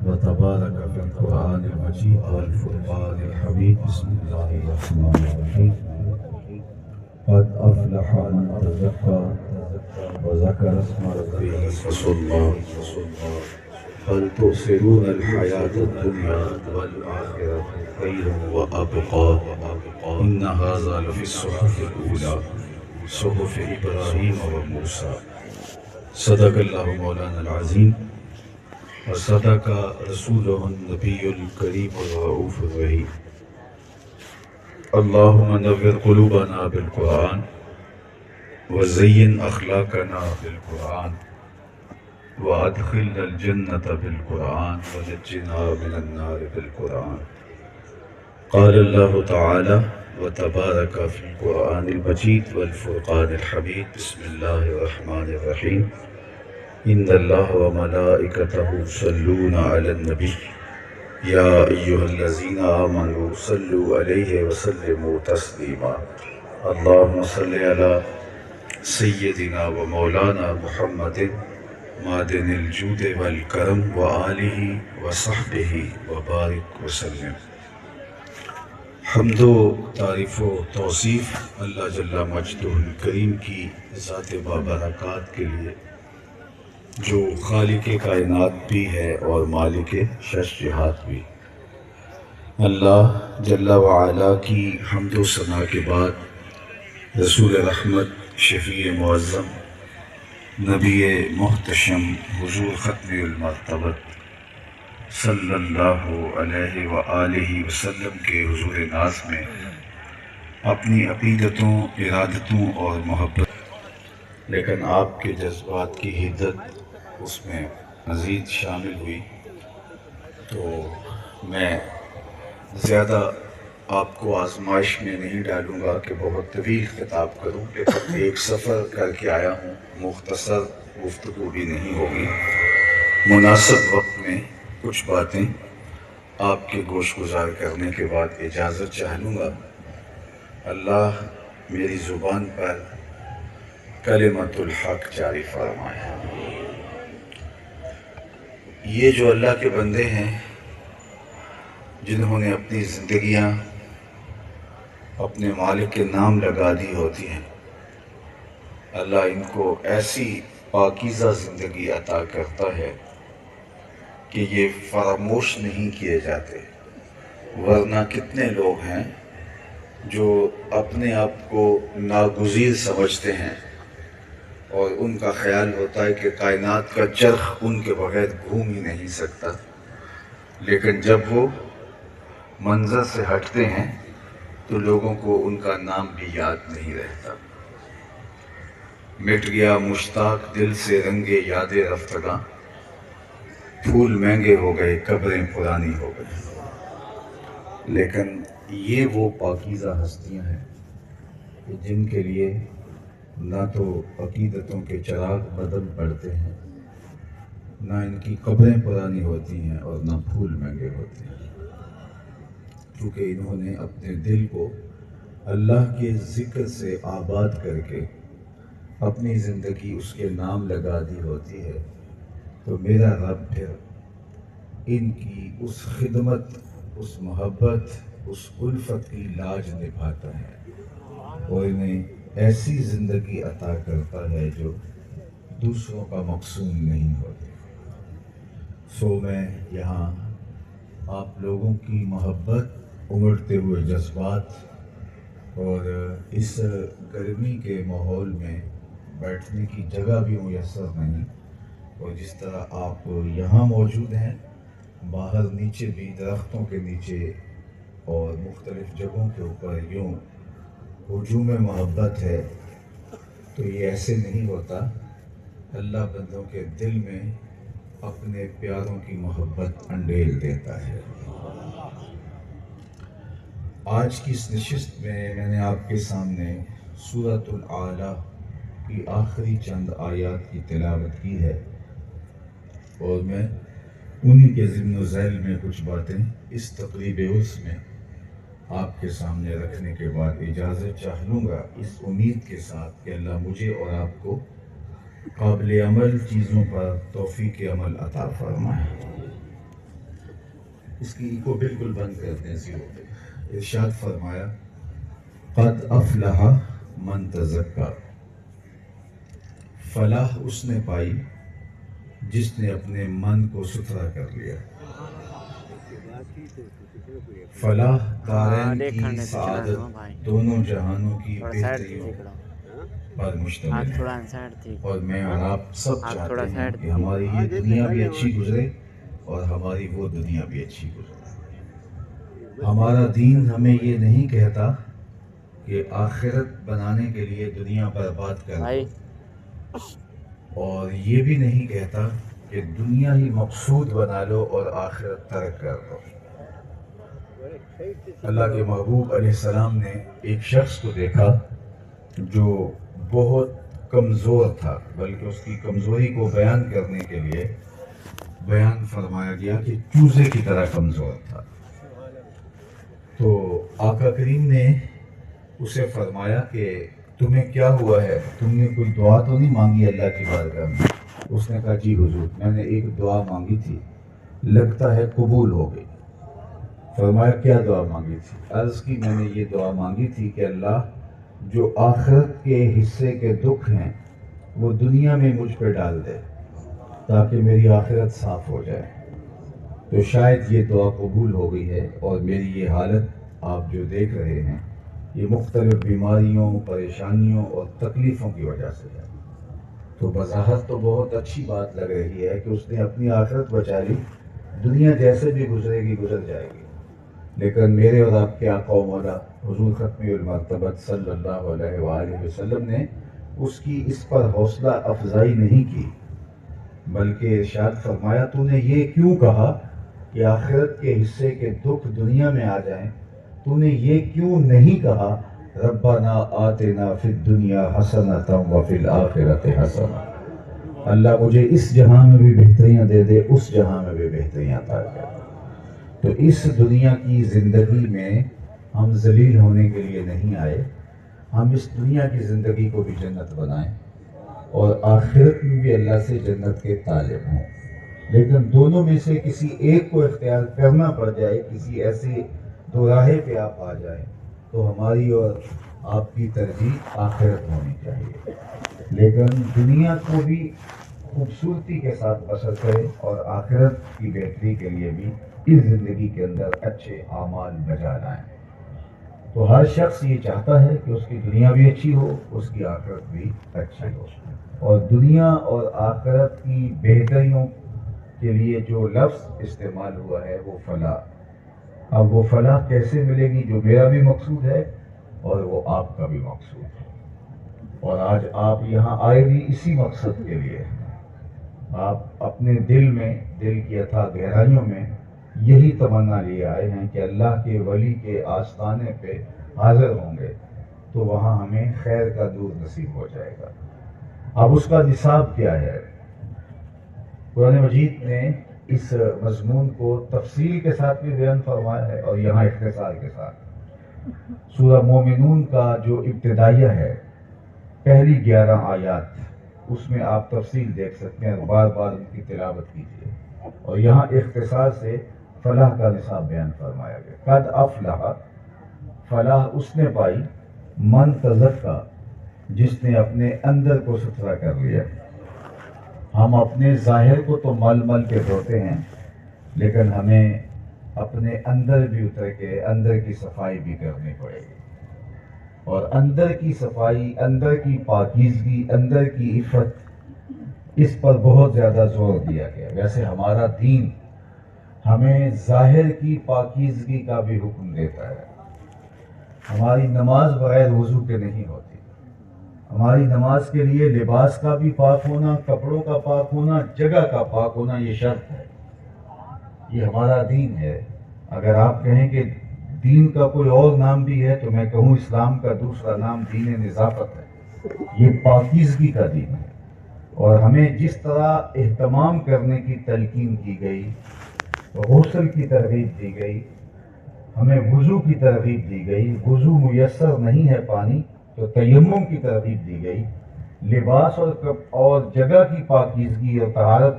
وتبارك في القرآن المجيد والفرقان الحميد بسم الله الرحمن الرحيم قد أفلح من تزكى وذكر اسم ربه فصلى بل تؤثرون الحياة الدنيا والآخرة خير وأبقى إن هذا لفي الصحف الأولى صحف إبراهيم وموسى صدق الله مولانا العظيم وصدق رسوله النبي الكريم الرؤوف الرحيم اللهم نور قلوبنا بالقرآن وزين أخلاقنا بالقرآن وأدخلنا الجنة بالقرآن ونجنا من النار بالقرآن. قال الله تعالى وتبارك في القرآن المجيد والفرقان الحميد بسم الله الرحمن الرحيم إن الله وملائكته يصلون على النبي يا أيها الذين آمنوا صلوا عليه وسلموا تسليما اللهم صل على سيدنا ومولانا محمد معدن الجود والکرم وآلہ وصحبہ وبارک وسلم. حمد و تعریف و توصیف اللہ جل مجدہ الکریم کی ذات بابرکات کے لیے جو خالق کائنات بھی ہے اور مالک شش جہات بھی. اللہ جل وعلا کی حمد و ثنا کے بعد رسول رحمت شفیع معظم نبی محتشم حضور ختم المرتبت صلی اللہ علیہ وآلہ وسلم کے حضور ناز میں اپنی عقیدتوں ارادتوں اور محبت لیکن آپ کے جذبات کی حدت اس میں مزید شامل ہوئی تو میں زیادہ آپ کو آزمائش میں نہیں ڈالوں گا کہ بہت طویل خطاب کروں، لیکن ایک سفر کر کے آیا ہوں، مختصر گفتگو بھی نہیں ہوگی. مناسب وقت میں کچھ باتیں آپ کے گوش گزار کرنے کے بعد اجازت چاہ لوں گا. اللہ میری زبان پر کلمۃ الحق جاری فرمائے. یہ جو اللہ کے بندے ہیں جنہوں نے اپنی زندگیاں اپنے مالک کے نام لگا دی ہوتی ہیں، اللہ ان کو ایسی پاکیزہ زندگی عطا کرتا ہے کہ یہ فراموش نہیں کیے جاتے. ورنہ کتنے لوگ ہیں جو اپنے آپ کو ناگزیر سمجھتے ہیں اور ان کا خیال ہوتا ہے کہ کائنات کا چرخ ان کے بغیر گھوم ہی نہیں سکتا، لیکن جب وہ منظر سے ہٹتے ہیں تو لوگوں کو ان کا نام بھی یاد نہیں رہتا. مٹ گیا مشتاق دل سے رنگے یاد رفتگاں، پھول مہنگے ہو گئے قبریں پرانی ہو گئی. لیکن یہ وہ پاکیزہ ہستیاں ہیں کہ جن کے لیے نہ تو عقیدتوں کے چراغ بدل پڑتے ہیں، نہ ان کی قبریں پرانی ہوتی ہیں اور نہ پھول مہنگے ہوتے ہیں، کیونکہ انہوں نے اپنے دل کو اللہ کے ذکر سے آباد کر کے اپنی زندگی اس کے نام لگا دی ہوتی ہے. تو میرا رب پھر ان کی اس خدمت، اس محبت، اس الفت کی لاج نبھاتا ہے اور انہیں ایسی زندگی عطا کرتا ہے جو دوسروں کا مقصود نہیں ہوتی. سو میں یہاں آپ لوگوں کی محبت، امڑتے ہوئے جذبات اور اس گرمی کے ماحول میں بیٹھنے کی جگہ بھی میسر نہیں، اور جس طرح آپ یہاں موجود ہیں باہر نیچے بھی درختوں کے نیچے اور مختلف جگہوں کے اوپر یوں ہجوم محبت ہے، تو یہ ایسے نہیں ہوتا. اللہ بندوں کے دل میں اپنے پیاروں کی محبت انڈیل دیتا ہے. آج کی اس نشست میں نے آپ کے سامنے سورۃ الاعلیٰ کی آخری چند آیات کی تلاوت کی ہے، اور میں انہی کے ضمن و ذیل میں کچھ باتیں اس تقریب عرس میں آپ کے سامنے رکھنے کے بعد اجازت چاہ لوں گا، اس امید کے ساتھ کہ اللہ مجھے اور آپ کو قابل عمل چیزوں پر توفیق عمل عطا فرمائے. اس کی کو بالکل بند کرتے ہیں زیرو پہ. ارشاد فرمایا قد افلح من تزکا، فلاح اس نے پائی جس نے اپنے من کو ستھرا کر لیا. فلاح دارین کی سعادت دونوں جہانوں کی بہتریوں پر مشتمل ہے، اور میں اور آپ سب چاہتے ہیں کہ ہماری یہ دنیا بھی اچھی گزرے اور ہماری وہ دنیا بھی اچھی گزرے. ہمارا دین ہمیں یہ نہیں کہتا کہ آخرت بنانے کے لیے دنیا برباد کر دو، اور یہ بھی نہیں کہتا کہ دنیا ہی مقصود بنا لو اور آخرت ترک کر دو. اللہ کے محبوب علیہ السلام نے ایک شخص کو دیکھا جو بہت کمزور تھا، بلکہ اس کی کمزوری کو بیان کرنے کے لیے بیان فرمایا گیا کہ چوزے کی طرح کمزور تھا. تو آقا کریم نے اسے فرمایا کہ تمہیں کیا ہوا ہے، تم نے کوئی دعا تو نہیں مانگی اللہ کی بارگاہ میں؟ اس نے کہا جی حضور، میں نے ایک دعا مانگی تھی، لگتا ہے قبول ہو گئی. فرمایا کیا دعا مانگی تھی؟ عرض کی میں نے یہ دعا مانگی تھی کہ اللہ جو آخرت کے حصے کے دکھ ہیں وہ دنیا میں مجھ پہ ڈال دے تاکہ میری آخرت صاف ہو جائے. تو شاید یہ دعا قبول ہو گئی ہے، اور میری یہ حالت آپ جو دیکھ رہے ہیں یہ مختلف بیماریوں، پریشانیوں اور تکلیفوں کی وجہ سے ہے. تو بظاہر تو بہت اچھی بات لگ رہی ہے کہ اس نے اپنی آخرت بچا لی، دنیا جیسے بھی گزرے گی گزر جائے گی، لیکن میرے اور آپ کے آقا و مولا حضور ختم المرتبت صلی اللہ علیہ وآلہ وسلم نے اس کی اس پر حوصلہ افزائی نہیں کی، بلکہ ارشاد فرمایا تو نے یہ کیوں کہا کہ آخرت کے حصے کے دکھ دنیا میں آ جائیں؟ تو نے یہ کیوں نہیں کہا ربنا آتنا فی الدنیا حسنۃ وفی الآخرۃ حسنۃ؟ اللہ مجھے اس جہاں میں بھی بہتریاں دے دے، اس جہاں میں بھی بہتریاں عطا کر. تو اس دنیا کی زندگی میں ہم ذلیل ہونے کے لیے نہیں آئے، ہم اس دنیا کی زندگی کو بھی جنت بنائیں اور آخرت میں بھی اللہ سے جنت کے طالب ہوں. لیکن دونوں میں سے کسی ایک کو اختیار کرنا پڑ جائے، کسی ایسے دو راہے پہ آپ آ جائیں، تو ہماری اور آپ کی ترجیح آخرت ہونی چاہیے. لیکن دنیا کو بھی خوبصورتی کے ساتھ بسر کرے اور آخرت کی بہتری کے لیے بھی اس زندگی کے اندر اچھے اعمال بجا لائیں. تو ہر شخص یہ چاہتا ہے کہ اس کی دنیا بھی اچھی ہو، اس کی آخرت بھی اچھی ہو. اور دنیا اور آخرت کی بہتریوں کے لیے جو لفظ استعمال ہوا ہے وہ فلاح. اب وہ فلاح کیسے ملے گی جو میرا بھی مقصود ہے اور وہ آپ کا بھی مقصود ہے، اور آج آپ یہاں آئے بھی اسی مقصد کے لیے. آپ اپنے دل میں، دل کی اتھاہ گہرائیوں میں یہی تمنا لیے آئے ہیں کہ اللہ کے ولی کے آستانے پہ حاضر ہوں گے تو وہاں ہمیں خیر کا دور نصیب ہو جائے گا. اب اس کا نصاب کیا ہے؟ قرآن مجید نے اس مضمون کو تفصیل کے ساتھ بھی بیان فرمایا ہے اور یہاں اختصار کے ساتھ. سورہ مومنون کا جو ابتدائیہ ہے، پہلی 11 آیات، اس میں آپ تفصیل دیکھ سکتے ہیں، بار بار ان کی تلاوت کیجیے. اور یہاں اختصار سے فلاح کا نصاب بیان فرمایا گیا. قد افلح، فلاح اس نے پائی، من تزکا، جس نے اپنے اندر کو ستھرا کر لیا. ہم اپنے ظاہر کو تو مل مل کے دھوتے ہیں، لیکن ہمیں اپنے اندر بھی اتر کے اندر کی صفائی بھی کرنی پڑے گی. اور اندر کی صفائی، اندر کی پاکیزگی، اندر کی عفت، اس پر بہت زیادہ زور دیا گیا. ویسے ہمارا دین ہمیں ظاہر کی پاکیزگی کا بھی حکم دیتا ہے. ہماری نماز بغیر وضو کے نہیں ہوتی. ہماری نماز کے لیے لباس کا بھی پاک ہونا، کپڑوں کا پاک ہونا، جگہ کا پاک ہونا یہ شرط ہے. یہ ہمارا دین ہے. اگر آپ کہیں کہ دین کا کوئی اور نام بھی ہے تو میں کہوں اسلام کا دوسرا نام دین نظافت ہے. یہ پاکیزگی کا دین ہے. اور ہمیں جس طرح اہتمام کرنے کی تلقین کی گئی، غسل کی ترغیب دی گئی، ہمیں وضو کی ترغیب دی گئی، وضو میسر نہیں ہے پانی تو تیمم کی ترغیب دی گئی، لباس اور جگہ کی پاکیزگی اور طہارت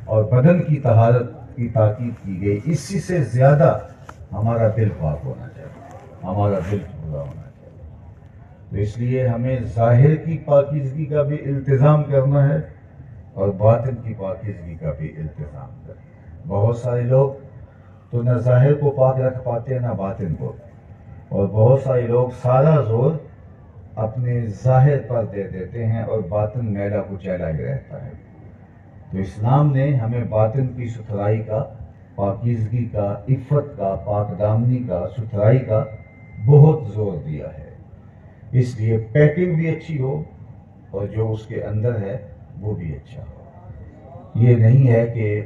اور بدن کی طہارت کی تاکید کی گئی، اسی سے زیادہ ہمارا دل پاک ہونا چاہیے، ہمارا دل پورا ہونا چاہیے۔ تو اس لیے ہمیں ظاہر کی پاکیزگی کا بھی التزام کرنا ہے اور باطن کی پاکیزگی کا بھی التزام کرنا ہے۔ بہت سارے لوگ تو نہ ظاہر کو پاک رکھ پاتے ہیں نہ باطن کو، اور بہت سارے لوگ سارا زور اپنے ظاہر پر دے دیتے ہیں اور باطن میلا کچیلا ہی رہتا ہے۔ تو اسلام نے ہمیں باطن کی ستھرائی کا، پاکیزگی کا، عفت کا، پاک دامنی کا، ستھرائی کا بہت زور دیا ہے۔ اس لیے پیکنگ بھی اچھی ہو اور جو اس کے اندر ہے وہ بھی اچھا ہو۔ یہ نہیں ہے کہ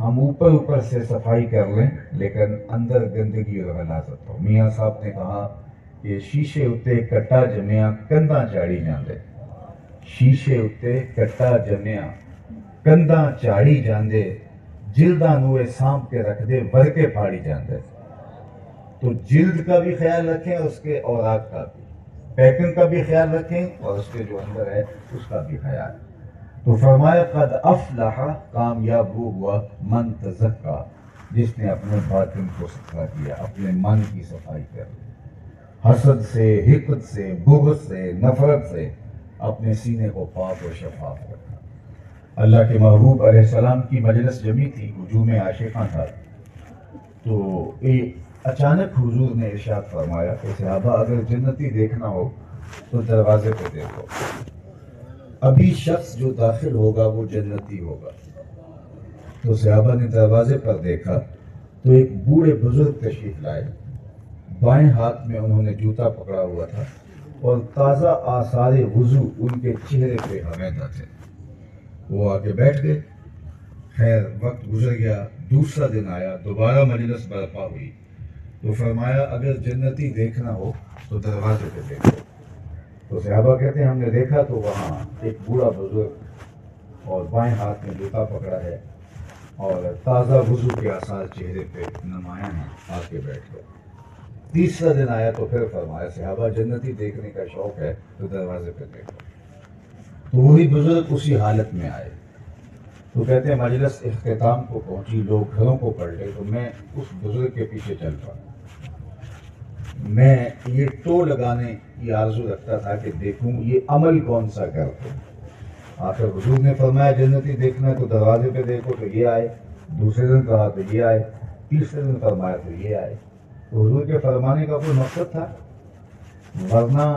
ہم اوپر سے صفائی کر لیں لیکن اندر گندگی اور غلاظت ہو۔ میاں صاحب نے کہا کہ شیشے اتے کٹا جمیا کندھاں چاڑی جاندے، شیشے اتے کٹا جمیا کندھاں چاڑی جاندے، جلداں نوے سانپ کے رکھ دے ورکے پھاڑی جاندے۔ تو جلد کا بھی خیال رکھیں اور اس کے اوراق کا بھی، پیکنگ کا بھی خیال رکھیں اور اس کے جو اندر ہے اس کا بھی خیال۔ تو فرمایا قد افلح، کامیاب وہ ہوا من تزکا، جس نے اپنے باطن کو صفا کیا، اپنے من کی صفائی کر لی، حسد سے، حقد سے، بغض سے، نفرت سے اپنے سینے کو پاک و شفاف رکھا۔ اللہ کے محبوب علیہ السلام کی مجلس جمی تھی، ہجوم عاشقاں تھا، تو اچانک حضور نے ارشاد فرمایا کہ صحابہ اگر جنتی دیکھنا ہو تو دروازے پہ دیکھو، ابھی شخص جو داخل ہوگا وہ جنتی ہوگا۔ تو صحابہ نے دروازے پر دیکھا تو ایک بوڑھے بزرگ تشریف لائے، بائیں ہاتھ میں انہوں نے جوتا پکڑا ہوا تھا اور تازہ آثار وضو ان کے چہرے پہ حمیدہ تھے۔ وہ آ کے بیٹھ گئے۔ خیر وقت گزر گیا، دوسرا دن آیا، دوبارہ مجلس برپا ہوئی، تو فرمایا اگر جنتی دیکھنا ہو تو دروازے پہ دیکھو۔ تو صحابہ کہتے ہیں ہم نے دیکھا تو وہاں ایک بوڑھا بزرگ اور بائیں ہاتھ میں جوتا پکڑا ہے اور تازہ وضو کے آثار چہرے پہ نمایاں ہیں، آ کے بیٹھ گئے۔ تیسرا دن آیا تو پھر فرمایا صحابہ جنتی دیکھنے کا شوق ہے تو دروازے پہ دیکھو۔ تو وہی بزرگ اسی حالت میں آئے۔ تو کہتے ہیں مجلس اختتام کو پہنچی، لوگ گھروں کو پلٹے تو میں اس بزرگ کے پیچھے چل پڑا۔ میں یہ ٹو لگانے کی آرزو رکھتا تھا کہ دیکھوں یہ عمل کون سا کرتے ہیں۔ آخر حضور نے فرمایا جنتی دیکھنا ہے تو دروازے پہ دیکھو، تو یہ آئے، دوسرے دن کہا تو یہ آئے، تیسرے دن فرمایا تو یہ آئے۔ تو حضور کے فرمانے کا کوئی مقصد تھا؟ ورنہ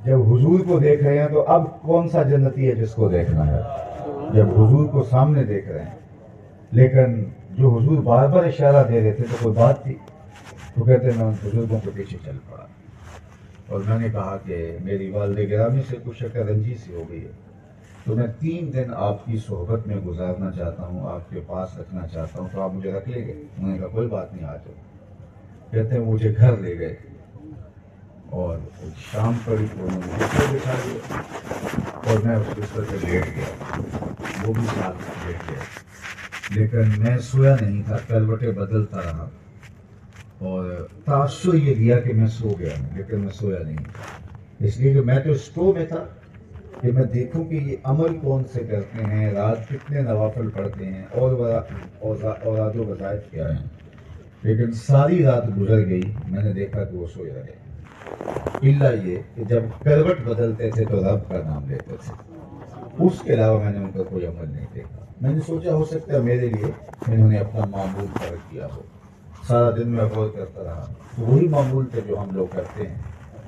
جب حضور کو دیکھ رہے ہیں تو اب کون سا جنتی ہے جس کو دیکھنا ہے؟ جب حضور کو سامنے دیکھ رہے ہیں۔ لیکن جو حضور بار بار اشارہ دے رہے تھے تو کوئی بات تھی؟ تو کہتے ہیں میں ان بزرگوں کے پیچھے چل پڑا اور میں نے کہا کہ میری والد گرامی سے کچھ شکر رنجی سی ہو گئی ہے، تو میں 3 دن آپ کی صحبت میں گزارنا چاہتا ہوں، آپ کے پاس رکھنا چاہتا ہوں، تو آپ مجھے رکھ لیں گے؟ انہوں نے کہا کوئی بات نہیں، آ جاؤ۔ کہتے ہیں مجھے گھر لے گئے اور شام پڑی تو انہوں نے بستر بچھا دیا اور میں اس بستر پہ لیٹ گیا، وہ بھی ساتھ لیٹ گیا، لیکن میں سویا نہیں تھا، کروٹیں بدلتا رہا اور تاثر یہ دیا کہ میں سو گیا ہوں، لیکن میں سویا نہیں تھا، اس لیے کہ میں تو اسٹو میں تھا کہ میں دیکھوں کہ یہ عمل کون سے کرتے ہیں، رات کتنے نوافل پڑھتے ہیں اور اوراد و وظائف کیا ہیں، لیکن ساری رات گزر گئی، میں نے دیکھا کہ وہ سوئے رہے، الا یہ کہ جب کروٹ بدلتے تھے تو رب کا نام لیتے تھے، اس کے علاوہ میں نے ان کا کوئی عمل نہیں دیکھا۔ میں نے سوچا ہو سکتا ہے میرے لیے انہوں نے اپنا معمول فرق کیا ہو، سارا دن میں غور کرتا رہا، تو وہی معمول تھے جو ہم لوگ کرتے ہیں،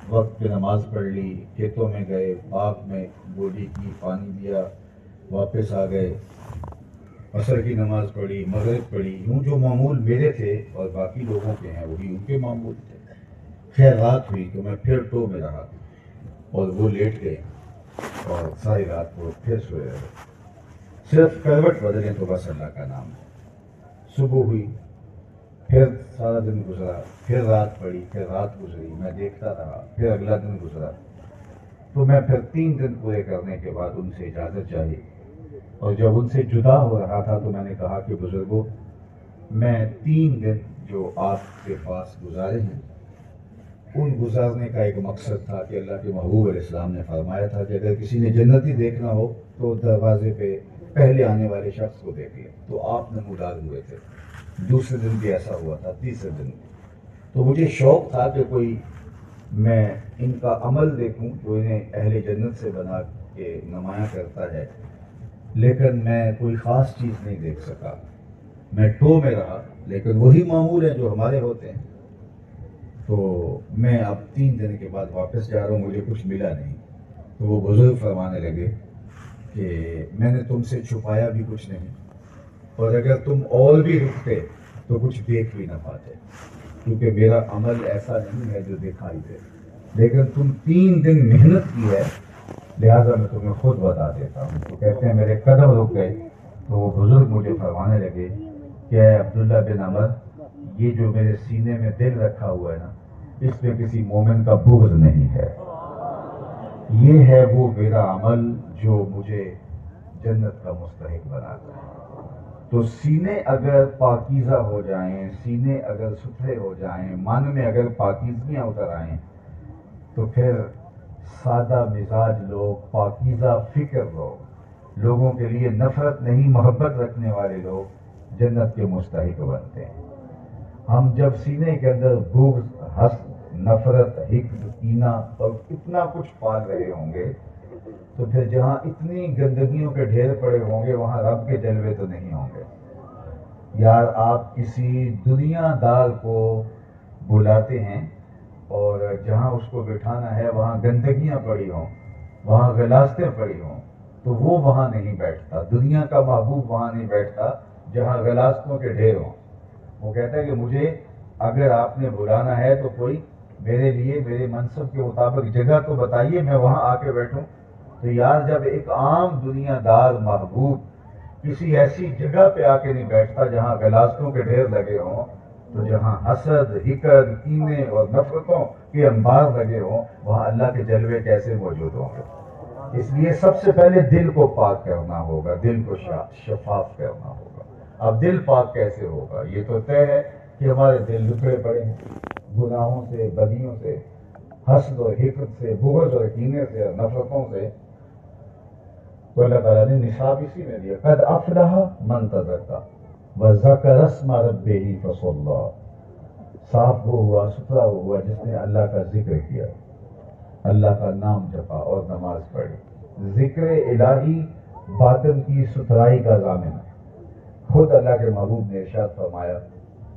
وقت پہ نماز پڑھ لی، کھیتوں میں گئے، باغ میں گوڈی کی، پانی دیا، واپس آ گئے، عصر کی نماز پڑھی، مغرب پڑھی، یوں جو معمول میرے تھے اور باقی لوگوں کے ہیں وہی ان کے معمول تھے۔ خیر رات ہوئی تو میں پھر ٹو میں رہا اور وہ لیٹ گئے اور ساری رات کو پھر سوئے رہے، صرف کروٹ بدلیں تو بس اللہ کا نام ہے۔ صبح ہوئی، پھر سارا دن گزرا، پھر رات پڑی، پھر رات گزری، میں دیکھتا رہا، پھر اگلا دن گزرا، تو میں پھر 3 دن پورے کرنے کے بعد ان سے اجازت چاہی، اور جب ان سے جدا ہو رہا تھا تو میں نے کہا کہ بزرگوں میں 3 دن جو آپ کے پاس گزارے ہیں ان گزارنے کا ایک مقصد تھا کہ اللہ کے محبوب علیہ السلام نے فرمایا تھا کہ اگر کسی نے جنتی دیکھنا ہو تو دروازے پہ پہلے آنے والے شخص کو دیکھ لیں تو آپ نمودار ہوئے تھے، دوسرے دن بھی ایسا ہوا تھا، تیسرے دن بھی۔ تو مجھے شوق تھا کہ کوئی میں ان کا عمل دیکھوں جو انہیں اہل جنت سے بنا کے نمایاں کرتا ہے، لیکن میں کوئی خاص چیز نہیں دیکھ سکا۔ میں ٹو میں رہا، لیکن وہی معمول ہے جو ہمارے ہوتے ہیں۔ تو میں اب 3 دن کے بعد واپس جا رہا ہوں، مجھے کچھ ملا نہیں۔ تو وہ بزرگ فرمانے لگے کہ میں نے تم سے چھپایا بھی کچھ نہیں، اور اگر تم اور بھی رکتے تو کچھ دیکھ بھی نہ پاتے، کیونکہ میرا عمل ایسا نہیں ہے جو دکھائی دے، لیکن تم 3 دن محنت کی ہے، لہٰذا میں تمہیں خود بتا دیتا ہوں۔ تو کہتے ہیں میرے قدم رک گئے، تو وہ بزرگ مجھے فرمانے لگے کہ اے عبداللہ بن عمر، یہ جو میرے سینے میں دل رکھا ہوا ہے نا، اس میں کسی مومن کا بغض نہیں ہے، یہ ہے وہ میرا عمل جو مجھے جنت کا مستحق بناتا ہے۔ تو سینے اگر پاکیزہ ہو جائیں، سینے اگر ستھرے ہو جائیں، من میں اگر پاکیزگیاں اتر آئیں، تو پھر سادہ مزاج لوگ، پاکیزہ فکر لوگ، لوگوں کے لیے نفرت نہیں محبت رکھنے والے لوگ جنت کے مستحق بنتے ہیں۔ ہم جب سینے کے اندر بغض، حسد، نفرت، حقد، کینہ اور اتنا کچھ پال رہے ہوں گے، تو پھر جہاں اتنی گندگیوں کے ڈھیر پڑے ہوں گے وہاں رب کے جلوے تو نہیں ہوں گے۔ یار آپ کسی دنیا دار کو بلاتے ہیں اور جہاں اس کو بٹھانا ہے وہاں گندگیاں پڑی ہوں، وہاں غلاظتیں پڑی ہوں، تو وہ وہاں نہیں بیٹھتا۔ دنیا کا محبوب وہاں نہیں بیٹھتا جہاں غلاظتوں کے ڈھیر ہوں۔ وہ کہتا ہے کہ مجھے اگر آپ نے بلانا ہے تو کوئی میرے لیے میرے منصب کے مطابق جگہ تو بتائیے، میں وہاں آ کے بیٹھوں۔ تو یار جب ایک عام دنیا دار محبوب کسی ایسی جگہ پہ آ کے نہیں بیٹھتا جہاں غلاظتوں کے ڈھیر لگے ہوں، تو جہاں حسد، حقد، کینے اور نفرتوں کے انبار لگے ہوں، وہاں اللہ کے جلوے کیسے موجود ہوں گے؟ اس لیے سب سے پہلے دل کو پاک کرنا ہوگا، دل کو شفاف کرنا ہوگا۔ اب دل پاک کیسے ہوگا؟ یہ تو طے ہے کہ ہمارے دل لکڑے پڑے ہیں گناہوں سے، بدیوں سے، حسد اور حقد سے، بغض اور کینے سے اور نفرتوں سے۔ تو اللہ تعالیٰ نے نصاب اسی میں دیا، قد افلح من تزکا وذکر اسم ربہ فصلی۔ صاف وہ ہوا، ستھرا وہ ہوا جس نے اللہ کا ذکر کیا، اللہ کا نام جپا اور نماز پڑھی۔ ذکر الہی باطن کی ستھرائی کا ضامن ہے۔ خود اللہ کے محبوب نے ارشاد فرمایا،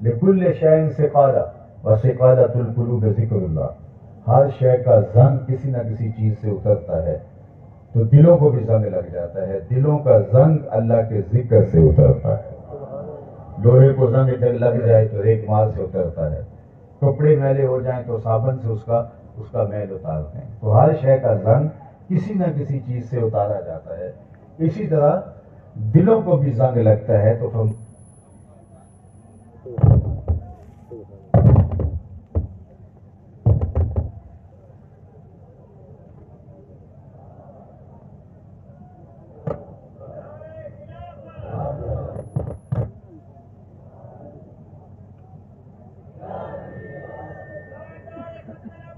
لکل شیء سقالہ وسقالۃ القلوب ذکر اللہ۔ ہر شے کا زنگ کسی نہ کسی چیز سے اترتا ہے، تو دلوں کو بھی زنگ لگ جاتا ہے، دلوں کا زنگ اللہ کے ذکر سے اترتا ہے۔ لوہے کو زنگ لگ جائے تو ریک مال سے اترتا ہے، کپڑے میلے ہو جائیں تو صابن سے اس کا میل اتارتے ہیں۔ تو ہر شے کا زنگ کسی نہ کسی چیز سے اتارا جاتا ہے۔ اسی طرح دلوں کو بھی زنگ لگتا ہے، تو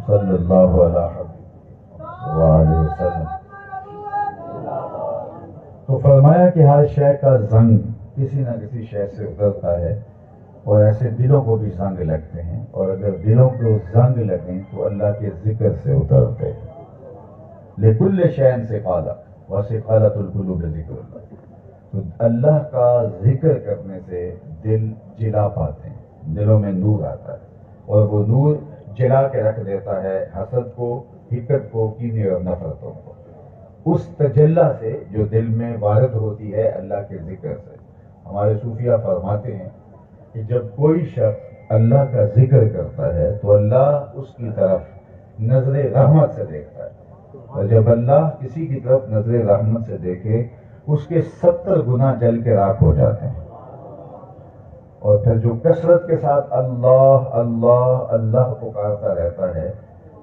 صلی اللہ علیہ وآلہ وسلم۔ تو فرمایا کہ ہر شے کا زنگ کسی نہ کسی شے سے اترتا ہے، اور ایسے دلوں کو بھی زنگ لگتے ہیں، اور اگر دلوں کو زنگ لگیں تو اللہ کے ذکر سے اترتے ہیں۔ لکل شیء سقالہ وسقالۃ القلوب ذکر اللہ۔ تو اللہ کا ذکر کرنے سے دل جلا پاتے ہیں، دلوں میں نور آتا ہے، اور وہ نور جلا کے رکھ دیتا ہے حسد کو، حقد کو، کینے اور نفرتوں کو۔ اس تجلی سے جو دل میں وارد ہوتی ہے اللہ کے ذکر سے۔ ہمارے صوفیہ فرماتے ہیں کہ جب کوئی شخص اللہ کا ذکر کرتا ہے تو اللہ اس کی طرف نظر رحمت سے دیکھتا ہے، اور جب اللہ کسی کی طرف نظر رحمت سے دیکھے اس کے 70 گناہ جل کے راکھ ہو جاتے ہیں۔ اور پھر جو کثرت کے ساتھ اللہ اللہ اللہ پکارتا رہتا ہے،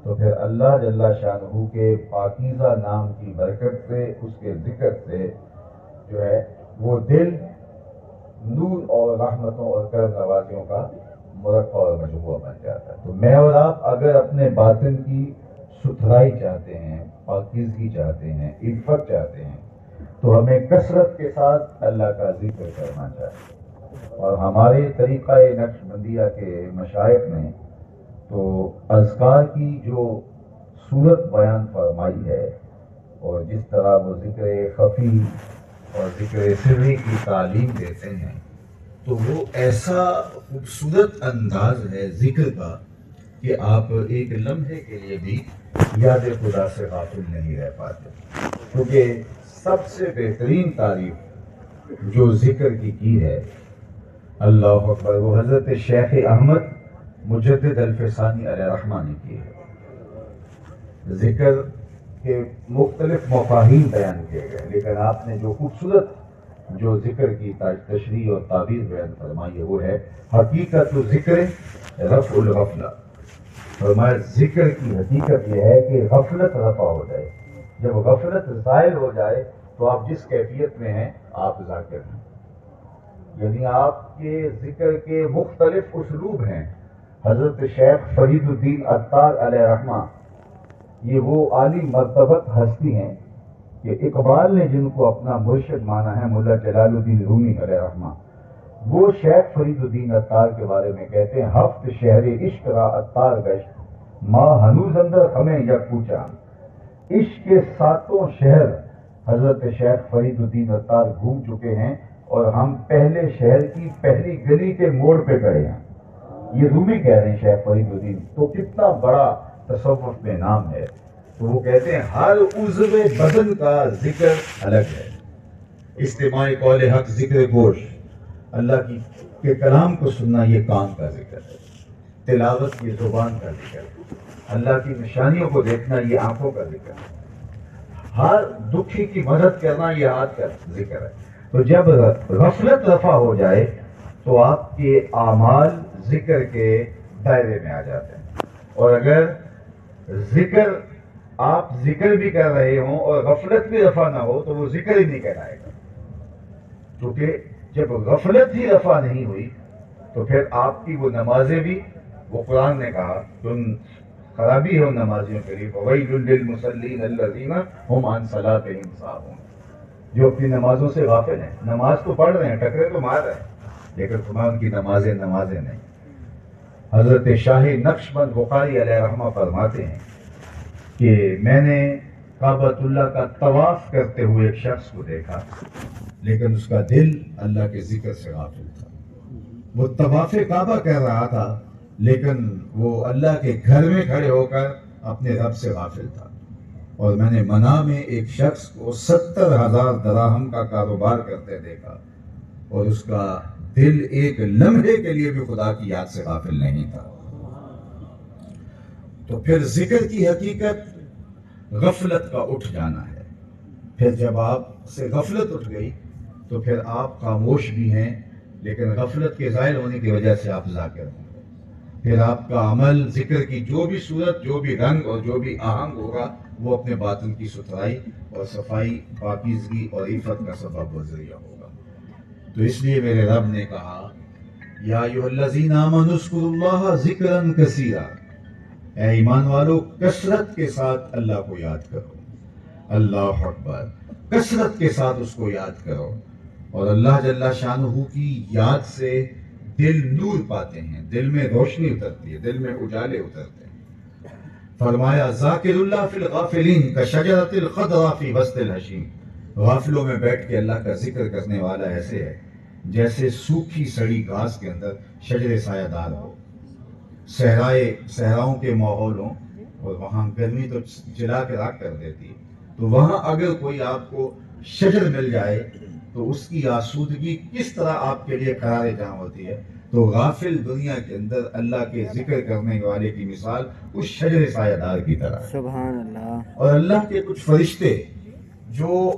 تو پھر اللہ جل شانہ کے پاکیزہ نام کی برکت سے، اس کے ذکر سے جو ہے وہ دل نور اور رحمتوں اور کرم نوازیوں کا مرقع اور مجموعہ بن جاتا ہے۔ تو میں اور آپ اگر اپنے باطن کی ستھرائی چاہتے ہیں، پاکیزگی چاہتے ہیں، عفت چاہتے ہیں، تو ہمیں کثرت کے ساتھ اللہ کا ذکر کرنا چاہیے۔ اور ہمارے طریقہ نقش بندیہ کے مشائخ نے تو اذکار کی جو صورت بیان فرمائی ہے اور جس طرح وہ ذکر خفی اور ذکر سری کی تعلیم دیتے ہیں، تو وہ ایسا خوبصورت انداز ہے ذکر کا کہ آپ ایک لمحے کے لیے بھی یاد خدا سے غافل نہیں رہ پاتے، کیونکہ سب سے بہترین تعریف جو ذکر کی ہے، اللہ اکبر، وہ حضرت شیخ احمد مجدد الفسانی علیہ رحمہ نے کی ہے۔ ذکر کے مختلف مفاہیم بیان کیے گئے، لیکن آپ نے جو خوبصورت جو ذکر کی تشریح اور تعبیر بیان فرمائی ہے وہ ہے حقیقت ذکر رفع الغفلہ۔ فرمایا ذکر کی حقیقت یہ ہے کہ غفلت رفع ہو جائے۔ جب غفلت زائل ہو جائے تو آپ جس کیفیت میں ہیں آپ ذاکر ہیں، یعنی آپ کے ذکر کے مختلف اسلوب ہیں۔ حضرت شیخ فرید الدین عطار علیہ رحمہ یہ وہ عالی مرتبت ہستی ہیں کہ اقبال نے جن کو اپنا مرشد مانا ہے، ملا جلال الدین رومی علیہ رحمہ، وہ شیخ فرید الدین عطار کے بارے میں کہتے ہیں، ہفت شہر عشق را عطار گشت ماں ہنوز اندر ہمیں یک پوچھا۔ عشق کے ساتوں شہر حضرت شیخ فرید الدین عطار گھوم چکے ہیں اور ہم پہلے شہر کی پہلی گلی کے موڑ پہ کھڑے ہیں۔ یہ رومی کہہ رہے ہیں شیخ فرید الدین، تو کتنا بڑا تصوف میں نام ہے۔ تو وہ کہتے ہیں ہر عضو بدن کا ذکر الگ ہے، استماع قول حق ذکر گوش، اللہ کے کلام کو سننا یہ کان کا ذکر ہے، تلاوت یہ زبان کا ذکر ہے، اللہ کی نشانیوں کو دیکھنا یہ آنکھوں کا ذکر ہے، ہر دکھی کی مدد کرنا یہ ہاتھ کا ذکر ہے۔ تو جب غفلت رفع ہو جائے تو آپ کے اعمال ذکر کے دائرے میں آ جاتے ہیں، اور اگر آپ ذکر بھی کر رہے ہوں اور غفلت بھی رفع نہ ہو تو وہ ذکر ہی نہیں کہلائے گا، کیونکہ جب غفلت ہی رفع نہیں ہوئی تو پھر آپ کی وہ نمازیں بھی، وہ قرآن نے کہا تم خرابی ہے ان نمازیوں کے لیے، فَوَيْلٌ لِّلْمُصَلِّينَ الَّذِينَ هُمْ عَنْ صَلَاتِهِمْ سَاهُونَ، جو اپنی نمازوں سے غافل ہیں، نماز تو پڑھ رہے ہیں، ٹکرے تو مار رہے ہیں، لیکن تمہیں ان کی نمازیں نہیں۔ حضرت شاہ نقشبند بخاری علیہ رحمہ فرماتے ہیں کہ میں نے کعبۃ اللہ کا طواف کرتے ہوئے ایک شخص کو دیکھا، لیکن اس کا دل اللہ کے ذکر سے غافل تھا۔ وہ طواف کعبہ کر رہا تھا لیکن وہ اللہ کے گھر میں کھڑے ہو کر اپنے رب سے غافل تھا۔ اور میں نے منام میں ایک شخص کو 70,000 دراہم کا کاروبار کرتے دیکھا اور اس کا دل ایک لمحے کے لیے بھی خدا کی یاد سے غافل نہیں تھا۔ تو پھر ذکر کی حقیقت غفلت کا اٹھ جانا ہے۔ پھر جب آپ سے غفلت اٹھ گئی تو پھر آپ خاموش بھی ہیں، لیکن غفلت کے ظاہر ہونے کی وجہ سے آپ ذاکر ہوں گے۔ پھر آپ کا عمل ذکر کی جو بھی صورت، جو بھی رنگ اور جو بھی آہنگ ہوگا وہ اپنے باطن کی ستھرائی اور صفائی، پاکیزگی اور عفت کا سبب و ذریعہ ہوگا۔ تو اس لیے میرے رب نے کہا یا ایھا الذین آمنوا اذکروا اللہ ذکرا کثیرا، اے ایمان والو کثرت کے ساتھ اللہ کو یاد کرو، اللہ اکبر، کثرت کے ساتھ اس کو یاد کرو۔ اور اللہ جل شانہ کی یاد سے دل نور پاتے ہیں، دل میں روشنی اترتی ہے، دل میں اجالے اترتے ہیں۔ فرمایا ذاکر اللہ فی الغافلین کشجرۃ الخضراء فی وسط الحشیم، غافلوں میں بیٹھ کے اللہ کا ذکر کرنے والا ایسے ہے جیسے سوکھی سڑی گھاس کے اندر شجر سایہ دار ہو، صحراؤں کے ماحول ہوں اور وہاں گرمی تو جلا کے راکھ کر دیتی ہے، تو وہاں اگر کوئی آپ کو شجر مل جائے تو اس کی آسودگی کس طرح آپ کے لیے قرار جہاں ہوتی ہے۔ تو غافل دنیا کے اندر اللہ کے ذکر کرنے والے کی مثال اس شجر سایہ دار کی طرح ہے۔ سبحان اللہ۔ اور اللہ کے کچھ فرشتے جو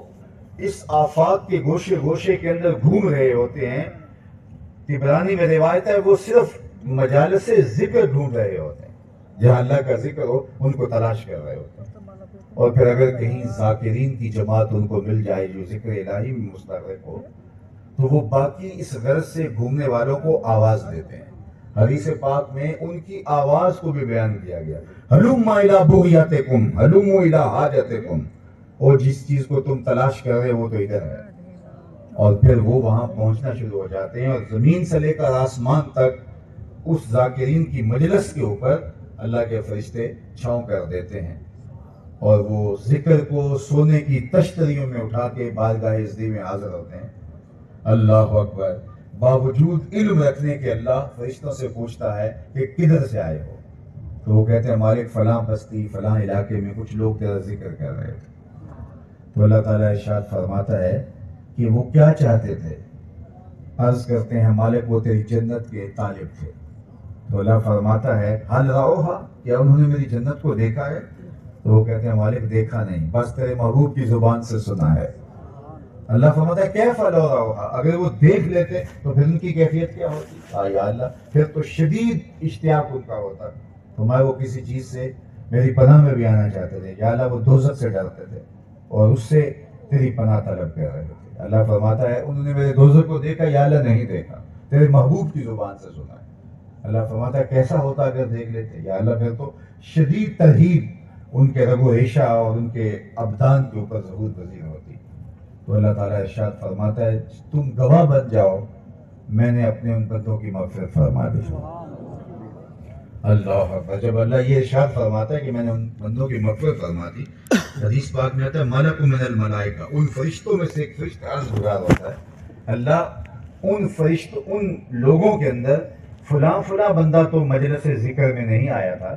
اس آفاق کے گوشے گوشے کے اندر گھوم رہے ہوتے ہیں، طبرانی میں روایت ہے وہ صرف مجالس ذکر ڈھونڈ رہے ہوتے ہیں، جہاں اللہ کا ذکر ہو ان کو تلاش کر رہے ہوتے ہیں۔ اور پھر اگر کہیں ذاکرین کی جماعت ان کو مل جائے جو ذکر الہی میں مستغرق ہو تو وہ باقی اس غرض سے گھومنے والوں کو آواز دیتے ہیں۔ حدیث پاک میں ان کی آواز کو بھی بیان کیا گیا، ہلم الی بغیتکم ہلم الی حاجتکم، اور جس چیز کو تم تلاش کر رہے ہو وہ تو ادھر ہے. اور پھر وہ وہاں پہنچنا شروع ہو جاتے ہیں اور زمین سے لے کر آسمان تک اس ذاکرین کی مجلس کے اوپر اللہ کے فرشتے چھاؤں کر دیتے ہیں اور وہ ذکر کو سونے کی تشتریوں میں اٹھا کے بارگاہ عزتی میں حاضر ہوتے ہیں. اللہ اکبر. باوجود علم رکھنے کے اللہ فرشتوں سے پوچھتا ہے کہ کدھر سے آئے ہو؟ تو وہ کہتے ہیں مالک فلاں بستی فلاں علاقے میں کچھ لوگ تیرا ذکر کر رہے تھے. تو اللہ تعالیٰ ارشاد فرماتا ہے کہ وہ کیا چاہتے تھے؟ عرض کرتے ہیں مالک وہ تیری جنت کے طالب تھے. تو اللہ فرماتا ہے حل رأوہا، کیا انہوں نے میری جنت کو دیکھا ہے؟ تو وہ کہتے ہیں مالک دیکھا نہیں، بس تیرے محبوب کی زبان سے سنا ہے. اللہ فرماتا ہے کیف لو رأوہا، اگر وہ دیکھ لیتے تو پھر ان کی کیفیت کیا ہوتی؟ یا اللہ، پھر تو شدید اشتیاق ان کا ہوتا. فرمایا وہ کسی چیز سے میری پناہ میں بھی آنا چاہتے تھے. یا اللہ وہ دوزخ سے ڈرتے تھے اور اس سے تیری پناہ طلب کر رہے تھے. اللہ فرماتا ہے انہوں نے میرے دوزخ کو دیکھا؟ یا اللہ نہیں دیکھا، تیرے محبوب کی زبان سے سنا ہے. اللہ فرماتا ہے کیسا ہوتا اگر دیکھ لیتے؟ یا اللہ پھر تو شدید ترہیب ان کے رگ و ریشہ اور ان کے ابدان کے اوپر ظہور پذیر ہوتی. تو اللہ تعالیٰ ارشاد فرماتا ہے تم گواہ بن جاؤ، میں نے اپنے ان بندوں کی مغفرت فرما دی. اللہ اکبر. جب اللہ یہ ارشاد فرماتا ہے کہ میں نے ان بندوں کی مغفرت فرما دی، حدیث پاک میں آتا ہے ملک من الملائکہ، ان فرشتوں میں سے ایک فرشتہ عرض گزار ہوتا ہے اللہ ان لوگوں کے اندر فلاں فلاں بندہ تو مجلس ذکر میں نہیں آیا تھا،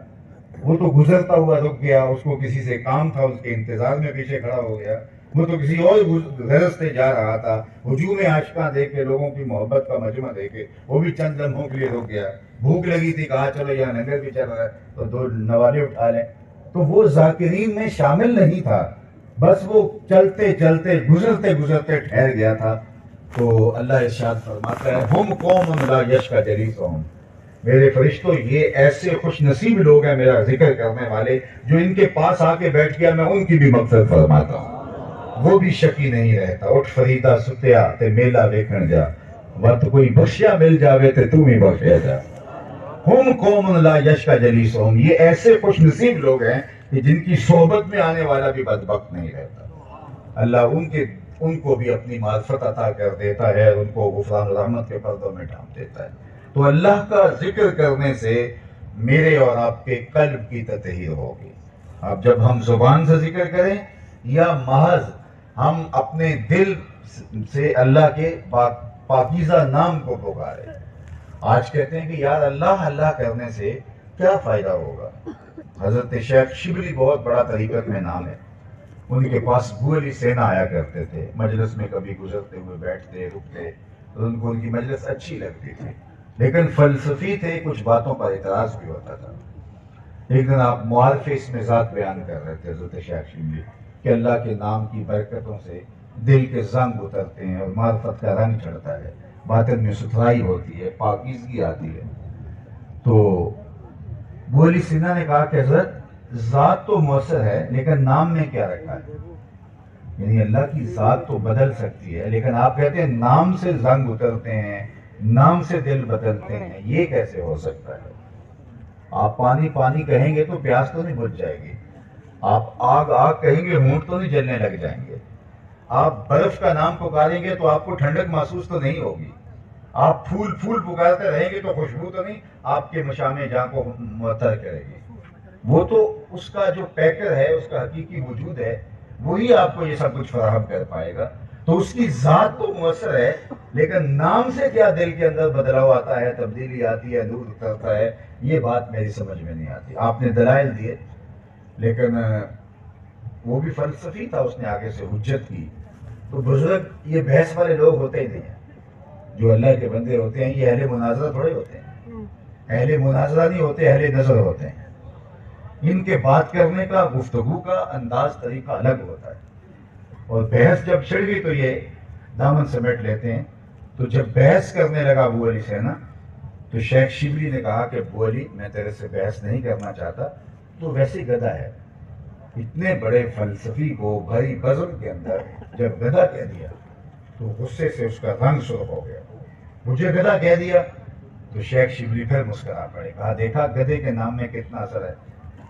وہ تو گزرتا ہوا رک گیا، اس کو کسی سے کام تھا، اس کے انتظار میں پیچھے کھڑا ہو گیا، وہ تو کسی اور غرض سے جا رہا تھا، ہجوم عاشقاں دیکھ کے لوگوں کی محبت کا مجمع دیکھے وہ بھی چند لمحوں کے لیے رک گیا، بھوک لگی تھی کہا چلو یہاں لنگر بھی چل رہا ہے تو دو نوالے اٹھا لیں. تو وہ ذاکرین میں شامل نہیں تھا، بس وہ چلتے چلتے گزرتے ٹھہر گیا تھا. تو اللہ ارشاد فرماتا ہے ہم قوم لا یشقی جلیسہم، میرے فرشتوں یہ ایسے خوش نصیب لوگ ہیں میرا ذکر کرنے والے، جو ان کے پاس آ کے بیٹھ گیا میں ان کی بھی مغفرت فرماتا ہوں، وہ بھی شکی نہیں رہتا. اٹھ فریدا ستیا تے میلہ دیکھن جا، وقت کوئی بخشیا مل جاوے تے تو بھی بخشیا جا. ہم قوم لا یشقی جلیسہم، یہ ایسے خوش نصیب لوگ ہیں کہ جن کی صحبت میں آنے والا بھی بدبخت نہیں رہتا. اللہ ان کو بھی اپنی معرفت عطا کر دیتا ہے، ان کو غفران رحمت کے پردوں میں ڈھانپ دیتا ہے. تو اللہ کا ذکر کرنے سے میرے اور آپ کے قلب کی تطہیر ہوگی. اب جب ہم زبان سے ذکر کریں یا محض ہم اپنے دل سے اللہ کے پاکیزہ نام کو پکاریں. آج کہتے ہیں کہ یار اللہ کرنے سے کیا فائدہ ہوگا. حضرت شیخ شبلی بہت بڑا طریقت میں نام ہے، ان کے پاس ابو علی سینا آیا کرتے تھے، مجلس میں کبھی گزرتے ہوئے بیٹھتے رکتے تو ان کو ان کی مجلس اچھی لگتی تھی، لیکن فلسفی تھے، کچھ باتوں پر اعتراض بھی ہوتا تھا. ایک دن آپ معارف اس میں ذات بیان کر رہے تھے حضرت شیخ شبلی کہ اللہ کے نام کی برکتوں سے دل کے زنگ اترتے ہیں اور معرفت کا رنگ چڑھتا ہے، باطن میں ستھرائی ہوتی ہے، پاکیزگی آتی ہے. تو ابو علی سینا نے کہا کہ حضرت ذات تو مؤثر ہے لیکن نام میں کیا رکھا ہے؟ یعنی اللہ کی ذات تو بدل سکتی ہے لیکن آپ کہتے ہیں نام سے زنگ اترتے ہیں، نام سے دل بدلتے ہیں، یہ کیسے ہو سکتا ہے؟ آپ پانی پانی کہیں گے تو پیاس تو نہیں بجھ جائے گی، آپ آگ آگ کہیں گے ہونٹ تو نہیں جلنے لگ جائیں گے، آپ برف کا نام پکاریں گے تو آپ کو ٹھنڈک محسوس تو نہیں ہوگی، آپ پھول پھول پکارتے رہیں گے تو خوشبو تو نہیں آپ کے مشام جاں کو معطر کرے گی. وہ تو اس کا جو پیکر ہے، اس کا حقیقی وجود ہے، وہی آپ کو یہ سب کچھ فراہم کر پائے گا. تو اس کی ذات تو مؤثر ہے لیکن نام سے کیا دل کے اندر بدلاؤ آتا ہے، تبدیلی آتی ہے، نور اترتا ہے، یہ بات میری سمجھ میں نہیں آتی. آپ نے دلائل دیے لیکن وہ بھی فلسفی تھا، اس نے آگے سے حجت کی. تو بزرگ یہ بحث والے لوگ ہوتے ہی نہیں ہیں، جو اللہ کے بندے ہوتے ہیں یہ اہل مناظرہ تھوڑے ہوتے ہیں، اہل مناظرہ نہیں ہوتے، اہل نظر ہوتے ہیں. ان کے بات کرنے کا، گفتگو کا انداز طریقہ الگ ہوتا ہے، اور بحث جب چھڑ گئی تو یہ دامن سمیٹ لیتے ہیں. تو جب بحث کرنے لگا ابو علی سینا تو شیخ شبلی نے کہا کہ ابو علی میں تیرے سے بحث نہیں کرنا چاہتا، تو ویسے گدھا ہے. اتنے بڑے فلسفی کو بھری بزم کے اندر جب گدھا کہہ دیا تو غصے سے اس کا رنگ سرخ ہو گیا. مجھے گدھا کہہ دیا تو شیخ شبلی پھر مسکرا پڑے، کہا دیکھا گدھے کے نام میں کتنا اثر ہے.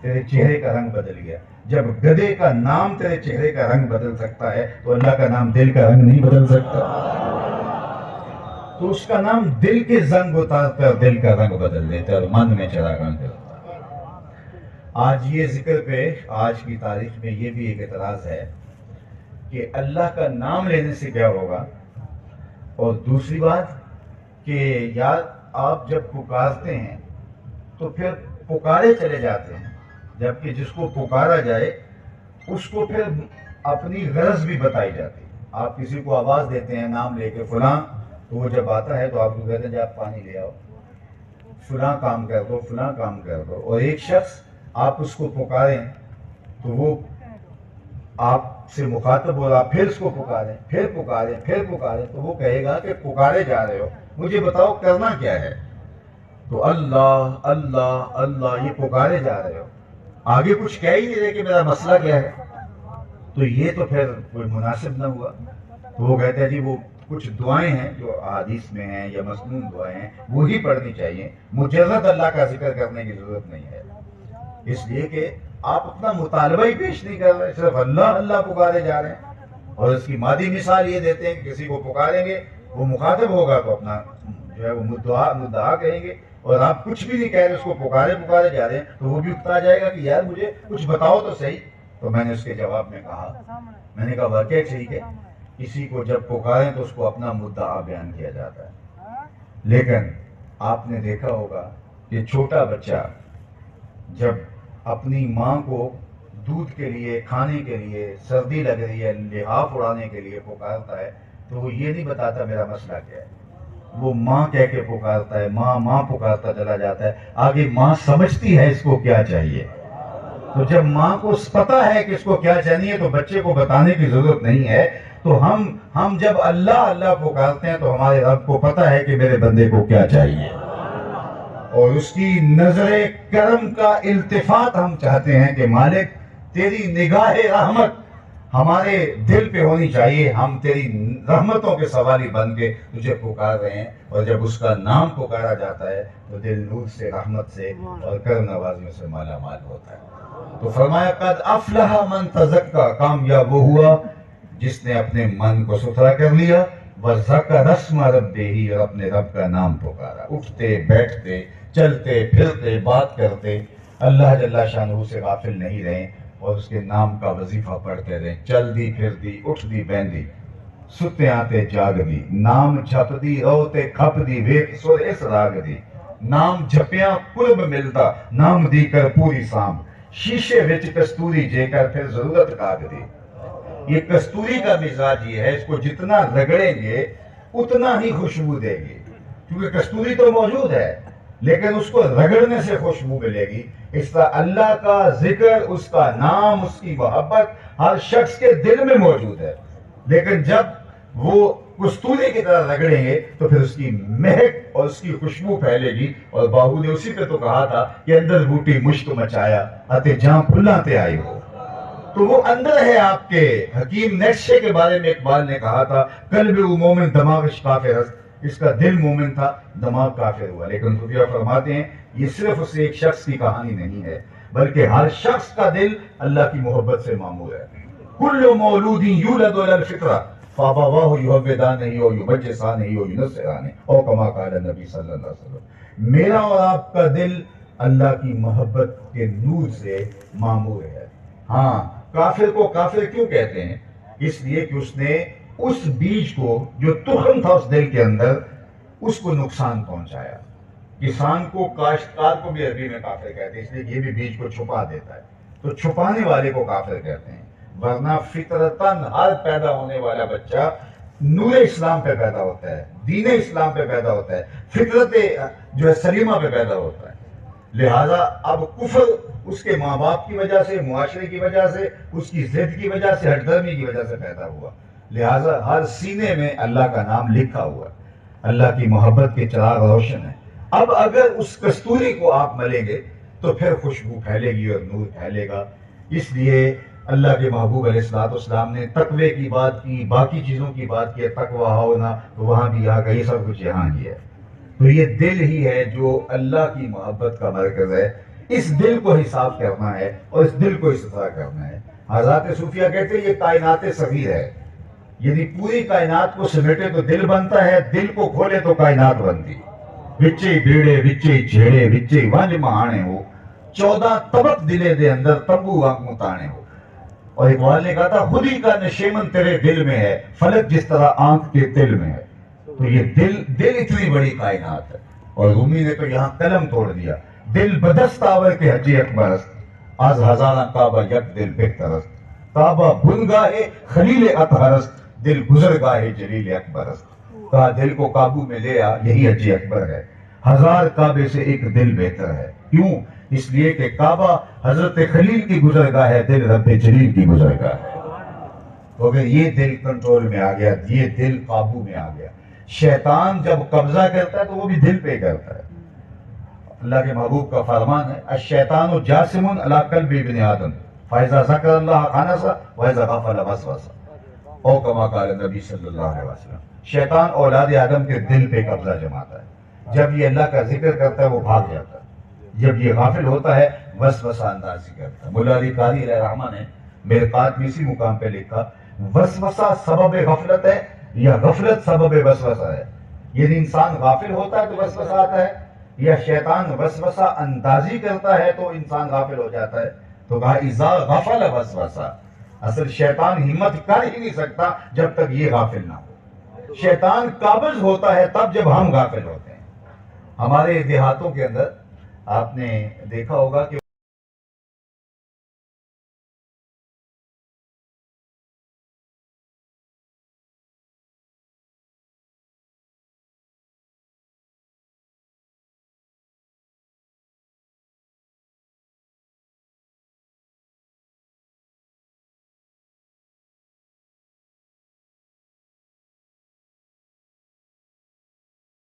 تیرے چہرے کا رنگ بدل گیا. جب گدھے کا نام تیرے چہرے کا رنگ بدل سکتا ہے تو اللہ کا نام دل کا رنگ نہیں بدل سکتا. تو اس کا نام دل کے زنگ اتارتا ہے اور دل کا رنگ بدل دیتا ہے اور من میں چراغاں جلتا ہے. آج یہ ذکر پہ آج کی تاریخ میں یہ بھی ایک اعتراض ہے کہ اللہ کا نام لینے سے کیا ہوگا، اور دوسری بات کہ یار آپ جب پکارتے ہیں تو پھر پکارے چلے جاتے ہیں، جبکہ جس کو پکارا جائے اس کو پھر اپنی غرض بھی بتائی جاتی ہے. آپ کسی کو آواز دیتے ہیں نام لے کے فلاں، تو وہ جب آتا ہے تو آپ کو کہتے ہیں آپ پانی لے آؤ، فلاں کام کر دو، فلاں کام کر دو. اور ایک شخص آپ اس کو پکاریں تو وہ آپ سے مخاطب ہو رہا، پھر اس کو پکاریں، پھر پکاریں، پھر پکاریں، تو وہ کہے گا کہ پکارے جا رہے ہو، مجھے بتاؤ کرنا کیا ہے. تو اللہ اللہ اللہ یہ پکارے جا رہے ہو، آگے کچھ کہہ ہی نہیں رہے کہ میرا مسئلہ کیا ہے. تو یہ تو پھر کوئی مناسب نہ ہوا. تو وہ کہتے ہیں جی وہ کچھ دعائیں ہیں جو احادیث میں ہیں یا مسنون دعائیں ہیں وہی پڑھنی چاہیے، مجرد اللہ کا ذکر کرنے کی ضرورت نہیں ہے. اس لیے کہ آپ اپنا مطالبہ ہی پیش نہیں کر رہے، صرف اللہ اللہ پکارے جا رہے ہیں. اور اس کی مادی مثال یہ دیتے ہیں کہ کسی کو پکاریں گے وہ مخاطب ہوگا تو اپنا جو ہے وہ مدعا کہیں گے، اور آپ کچھ بھی نہیں کہہ رہے، اس کو پکارے جا رہے ہیں تو وہ بھی اکتا جائے گا کہ یار مجھے کچھ بتاؤ تو صحیح. تو میں نے اس کے جواب میں کہا، میں نے کہا واقعی ٹھیک ہے، کسی کو جب پکاریں تو اس کو اپنا مدعا بیان کیا جاتا ہے. لیکن آپ نے دیکھا ہوگا کہ چھوٹا بچہ جب اپنی ماں کو دودھ کے لیے، کھانے کے لیے، سردی لگ رہی ہے، لحاف اڑانے کے لیے پکارتا ہے تو وہ یہ نہیں بتاتا میرا مسئلہ کیا ہے، وہ ماں کہہ کے پکارتا ہے، ماں ماں پکارتا چلا جاتا ہے. آگے ماں سمجھتی ہے اس کو کیا چاہیے. تو جب ماں کو پتا ہے کہ اس کو کیا چاہیے تو بچے کو بتانے کی ضرورت نہیں ہے. تو ہم جب اللہ اللہ پکارتے ہیں تو ہمارے رب کو پتا ہے کہ میرے بندے کو کیا چاہیے، اور اس کی نظر کرم کا التفات ہم چاہتے ہیں کہ مالک تیری نگاہ رحمت ہمارے دل پہ ہونی چاہیے. ہم تیری رحمتوں کے سوالی بن کے تجھے پکار رہے ہیں، اور جب اس کا نام پکارا جاتا ہے تو دل نور سے، رحمت سے اور کرم نوازیوں سے مالا مال ہوتا ہے. تو فرمایا قد افلح من تزکا، کامیاب وہ ہوا جس نے اپنے من کو ستھرا کر لیا، وذکر اسم ربہ، اور اپنے رب کا نام پکارا. اٹھتے بیٹھتے چلتے پھرتے بات کرتے اللہ جل شانہ سے غافل نہیں رہے اور اس کے نام کا وظیفہ پڑھتے رہے. چل دی پھر دی، اٹھ دی بیندی، ستے آتے جاگ دی، نام جھپ دی روتے کھپ دی، ویک سر اس راگ دی. نام جھپیاں قرب ملتا، نام دی کر پوری سام، شیشے وچ کستوری جے کر پھر ضرورت کاغ دی. یہ کستوری کا مزاج یہ ہے، اس کو جتنا رگڑیں گے اتنا ہی خوشبو دے گی، کیونکہ کستوری تو موجود ہے لیکن اس کو رگڑنے سے خوشبو ملے گی. اس طرح اللہ کا ذکر، اس کا نام، اس کی محبت ہر شخص کے دل میں موجود ہے، لیکن جب وہ کستوری کی طرح رگڑیں گے تو پھر اس کی مہک اور اس کی خوشبو پھیلے گی. اور باہو نے اسی پہ تو کہا تھا کہ اندر بوٹی مشک مچایا اتے جہاں پھلاں تے آئی ہو. تو وہ اندر ہے آپ کے. حکیم نیٹشے کے بارے میں اقبال نے کہا تھا قلب مومن دماغش کافر است، اس کا دل مومن تھا، دماغ کافر ہوا. لیکن خفیہ فرماتے ہیں یہ صرف اس ایک شخص کی کہانی نہیں ہے، بلکہ ہر شخص کا دل اللہ کی محبت سے معمور ہے. کل مولود یولد علی الفطرہ فابواہ یہودانہ او یمجسانہ او ینصرانہ او کما قال نبی صلی اللہ علیہ وسلم. میرا اور آپ کا دل اللہ کی محبت کے نور سے معمور ہے. ہاں، کافر کو کافر کیوں کہتے ہیں؟ اس لیے کہ اس نے اس بیج کو جو تخم تھا اس دل کے اندر اس کو نقصان پہنچایا. کسان کو، کاشتکار کو بھی عربی میں کافر کہتے ہیں، اس لیے یہ بھی بیج کو چھپا دیتا ہے، تو چھپانے والے کو کافر کہتے ہیں. ورنہ فطرتاً ہر پیدا ہونے والا بچہ نور اسلام پہ پیدا ہوتا ہے، دین اسلام پہ پیدا ہوتا ہے، فطرت جو ہے سلیمہ پہ پیدا ہوتا ہے. لہٰذا اب کفر اس کے ماں باپ کی وجہ سے، معاشرے کی وجہ سے، اس کی ضد کی وجہ سے، ہٹ درمی کی وجہ سے پیدا ہوا. لہٰذا ہر سینے میں اللہ کا نام لکھا ہوا ہے، اللہ کی محبت کے چراغ روشن ہے. اب اگر اس کستوری کو آپ ملیں گے تو پھر خوشبو پھیلے گی اور نور پھیلے گا. اس لیے اللہ کے محبوب علیہ السلام نے تقوی کی بات کی، باقی چیزوں کی بات کی، تقوی ہونا تو وہاں بھی آ گئی، سب کچھ یہاں ہی ہے. تو یہ دل ہی ہے جو اللہ کی محبت کا مرکز ہے. اس دل کو حساب کرنا ہے اور اس دل کو استطاع کرنا ہے. حضرات صوفیہ کہتے ہیں یہ کائنات صغیر ہے، یعنی پوری کائنات کو سمیٹے تو دل بنتا ہے، دل کو کھولے تو کائنات بنتی. وچے بیڑے وچے جھیڑے وچے ونج مہانے ہو، 14 طبق دلے دے اندر تمبو وانگ متانے ہو. اور اقبال نے کہا تھا خود ہی کا نشیمن تیرے دل میں ہے، فلک جس طرح آنکھ کے تل میں ہے. تو یہ دل اتنی بڑی کائنات ہے. اور رومی نے تو یہاں قلم توڑ دیا، دل بدست آور کے حجی اکبر است، از ہزارہ کعبہ یک دل بہتر است. کعبہ بنگاہ خلیل اطہر است، دل گزرگاہ جلیل اکبر است. کہا دل کو قابو میں لے آ، یہی حجی اکبر ہے. 1000 کعبے سے ایک دل بہتر ہے. کیوں؟ اس لیے کہ کعبہ حضرت خلیل کی گزرگاہ ہے، دل رب جلیل کی گزرگاہ ہے. تو اگر یہ دل کنٹرول میں آ گیا، یہ دل قابو میں آ گیا. شیطان جب قبضہ کرتا ہے تو وہ بھی دل پہ کرتا ہے. اللہ کے محبوب کا فرمان ہے الشیطان جاسم علی قلب ابن آدم فاذا ذکر اللہ خنس واذا غفل وسوس، او کما قال نبی صلی اللہ علیہ وسلم. شیطان اولاد آدم کے دل پہ قبضہ جماتا ہے. جب یہ اللہ کا ذکر کرتا ہے وہ بھاگ جاتا ہے، جب یہ غافل ہوتا ہے وسوسہ اندازی کرتا ہے. مولا علی قاری علیہ الرحمہ نے مرقات میں اسی مقام پہ لکھا وسوسہ سبب غفلت ہے یا غفلت سبب وسوسہ ہے. یعنی انسان غافل ہوتا ہے تو وسوسہ آتا ہے، یا شیطان وسوسہ اندازی کرتا ہے تو انسان غافل ہو جاتا ہے. تو کہا اذا غفل وسوسہ، اصل شیطان ہمت کر ہی نہیں سکتا جب تک یہ غافل نہ ہو. شیطان قابض ہوتا ہے تب جب ہم غافل ہوتے ہیں. ہمارے دیہاتوں کے اندر آپ نے دیکھا ہوگا کہ